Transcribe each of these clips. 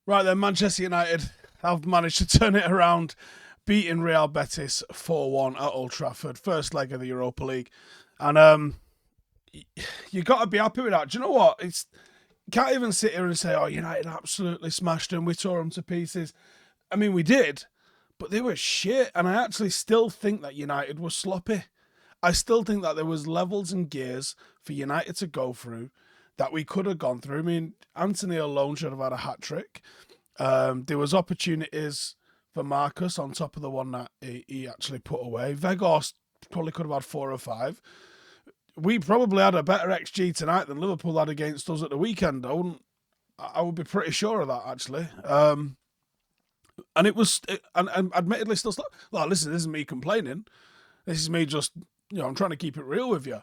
Right then, Manchester United have managed to turn it around, beating Real Betis 4-1 at Old Trafford, first leg of the Europa League. And you got to be happy with that. Do you know what? You can't even sit here and say, oh, United absolutely smashed them, we tore them to pieces. I mean, we did, but they were shit. And I actually still think that United was sloppy. I still think that there was levels and gears for United to go through that we could have gone through. I mean, Antony alone should have had a hat-trick. There was opportunities for Marcus on top of the one that he actually put away. Weghorst probably could have had 4 or 5. We probably had a better XG tonight than Liverpool had against us at the weekend. I would be pretty sure of that, actually. And it was, and admittedly, still. Well, listen, this isn't me complaining. This is me just, I'm trying to keep it real with you.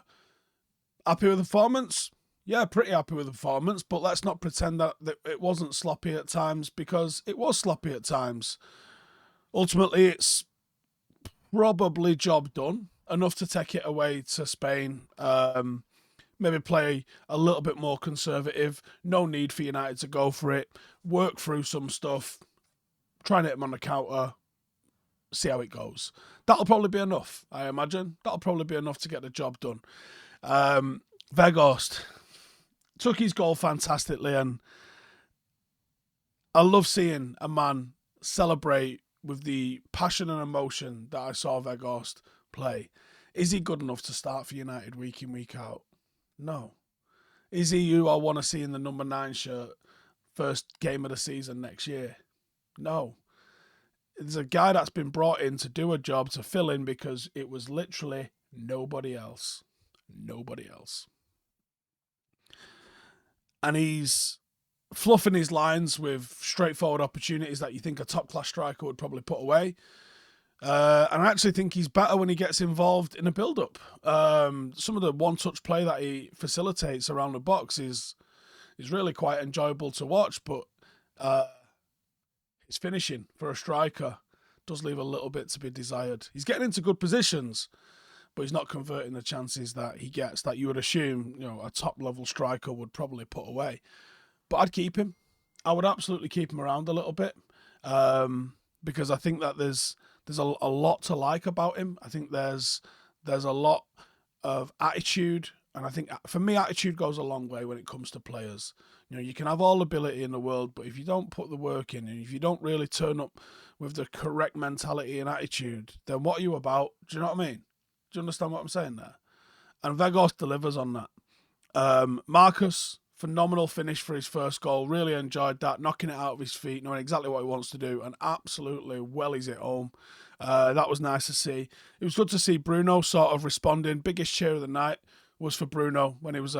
Happy with the performance? Yeah, pretty happy with the performance, but let's not pretend that it wasn't sloppy at times, because it was sloppy at times. Ultimately, it's probably job done, enough to take it away to Spain. Maybe play a little bit more conservative. No need for United to go for it. Work through some stuff. Try and hit them on the counter. See how it goes. That'll probably be enough, I imagine. That'll probably be enough to get the job done. Weghorst took his goal fantastically, and I love seeing a man celebrate with the passion and emotion that I saw Weghorst play. Is he good enough to start for United week in, week out? No. Is he who I want to see in the number 9 shirt first game of the season next year? No. It's a guy that's been brought in to do a job, to fill in, because it was literally nobody else. Nobody else. And he's fluffing his lines with straightforward opportunities that you think a top-class striker would probably put away. And I actually think he's better when he gets involved in a build-up. Some of the one-touch play that he facilitates around the box is really quite enjoyable to watch, but his finishing for a striker does leave a little bit to be desired. He's getting into good positions, but he's not converting the chances that he gets, that you would assume, a top-level striker would probably put away. But I'd keep him. I would absolutely keep him around a little bit, because I think that there's a lot to like about him. I think there's a lot of attitude, and I think for me, attitude goes a long way when it comes to players. You can have all ability in the world, but if you don't put the work in, and if you don't really turn up with the correct mentality and attitude, then what are you about? Do you know what I mean? Do you understand what I'm saying there? And Weghorst delivers on that. Marcus, phenomenal finish for his first goal. Really enjoyed that. Knocking it out of his feet, knowing exactly what he wants to do, and absolutely wellies it home. That was nice to see. It was good to see Bruno sort of responding. Biggest cheer of the night was for Bruno when he was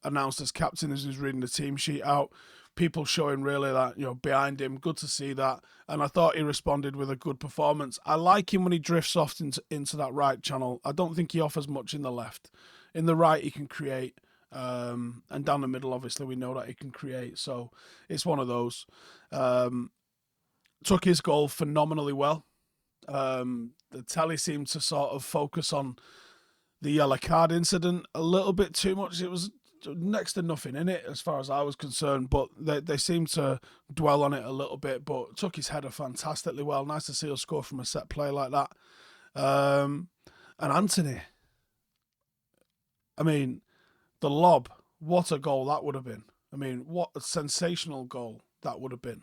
announced as captain, as he was reading the team sheet out. People showing really that, behind him. Good to see that. And I thought he responded with a good performance. I like him when he drifts off into that right channel. I don't think he offers much in the left. In the right, he can create. And down the middle, obviously, we know that he can create. So it's one of those. Took his goal phenomenally well. The telly seemed to sort of focus on the yellow card incident a little bit too much. It was next to nothing in it as far as I was concerned, but they seemed to dwell on it a little bit, but took his header fantastically well. Nice to see us score from a set play like that. And Antony, I mean, the lob, what a goal that would have been. I mean, what a sensational goal that would have been.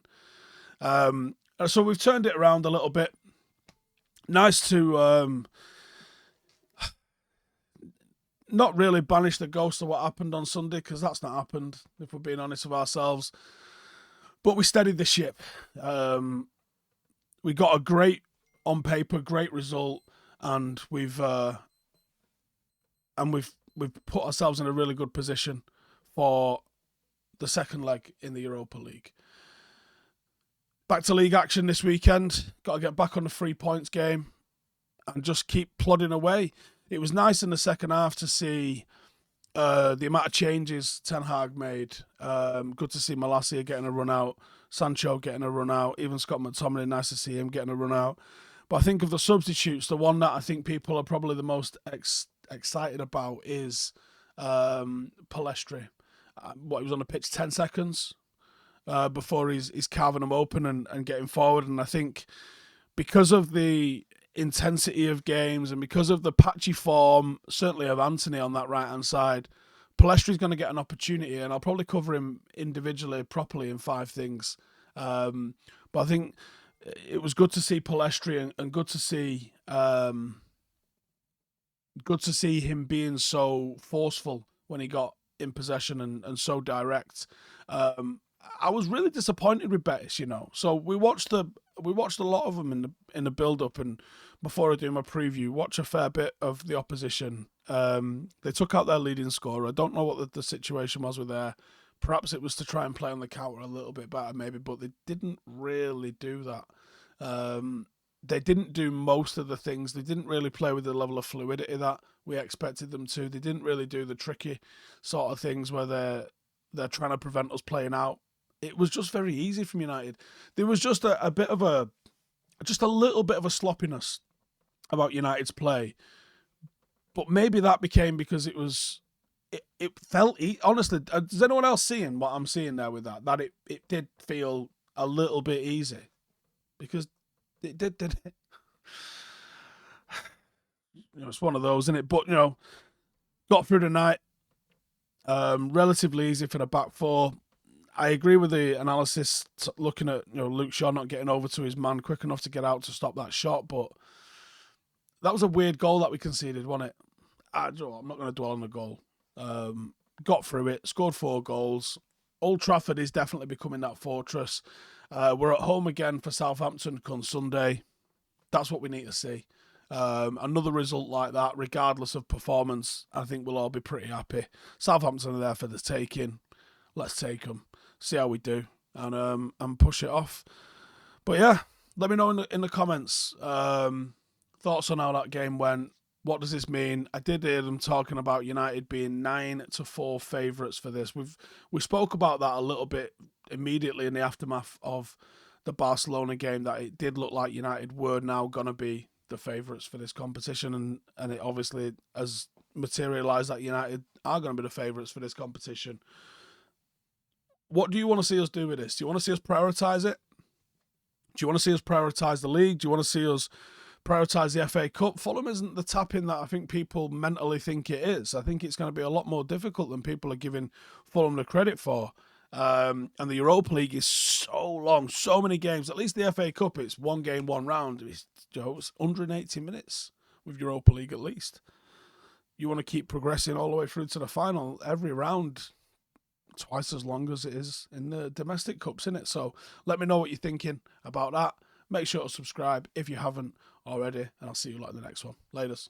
So we've turned it around a little bit. Nice to not really banish the ghost of what happened on Sunday, because that's not happened, if we're being honest with ourselves. But we steadied the ship. We got a great, on paper, great result, and we've put ourselves in a really good position for the second leg in the Europa League. Back to league action this weekend. Got to get back on the 3 points game and just keep plodding away. It was nice in the second half to see the amount of changes Ten Hag made. Good to see Malacia getting a run out, Sancho getting a run out, even Scott McTominay, nice to see him getting a run out. But I think of the substitutes, the one that I think people are probably the most excited about is Palestri. He was on the pitch 10 seconds. before he's carving them open and getting forward. And I think because of the intensity of games and because of the patchy form, certainly of Antony on that right hand side, Palestri's going to get an opportunity, and I'll probably cover him individually properly in 5 things. But I think it was good to see Palestri and good to see him being so forceful when he got in possession and so direct. I was really disappointed with Betis, So we watched a lot of them in the build up, and before I do my preview, watch a fair bit of the opposition. They took out their leading scorer. I don't know what the situation was with there. Perhaps it was to try and play on the counter a little bit better, maybe, but they didn't really do that. They didn't do most of the things. They didn't really play with the level of fluidity that we expected them to. They didn't really do the tricky sort of things where they're trying to prevent us playing out. It was just very easy from United. There was just a little bit of a sloppiness about United's play, but maybe that became because it felt honestly. Is anyone else seeing what I'm seeing there with that? That it did feel a little bit easy because it did it? It's one of those, isn't it? But got through the night. Relatively easy for the back four. I agree with the analysis looking at Luke Shaw not getting over to his man quick enough to get out to stop that shot, but that was a weird goal that we conceded, wasn't it? I'm not going to dwell on the goal. Got through it, scored 4 goals. Old Trafford is definitely becoming that fortress. We're at home again for Southampton on Sunday. That's what we need to see. Another result like that, regardless of performance, I think we'll all be pretty happy. Southampton are there for the taking. Let's take them. See how we do, and push it off. But yeah, let me know in the comments thoughts on how that game went. What does this mean? I did hear them talking about United being 9-4 favourites for this. We spoke about that a little bit immediately in the aftermath of the Barcelona game, that it did look like United were now going to be the favourites for this competition, and it obviously has materialised that United are going to be the favourites for this competition. What do you want to see us do with this? Do you want to see us prioritise it? Do you want to see us prioritise the league? Do you want to see us prioritise the FA Cup? Fulham isn't the tap-in that I think people mentally think it is. I think it's going to be a lot more difficult than people are giving Fulham the credit for. And the Europa League is so long, so many games. At least the FA Cup, it's 1 game, 1 round. It's 180 minutes with Europa League at least. You want to keep progressing all the way through to the final. Every round, twice as long as it is in the domestic cups, isn't it? So let me know what you're thinking about that. Make sure to subscribe if you haven't already, and I'll see you in the next one. Laters.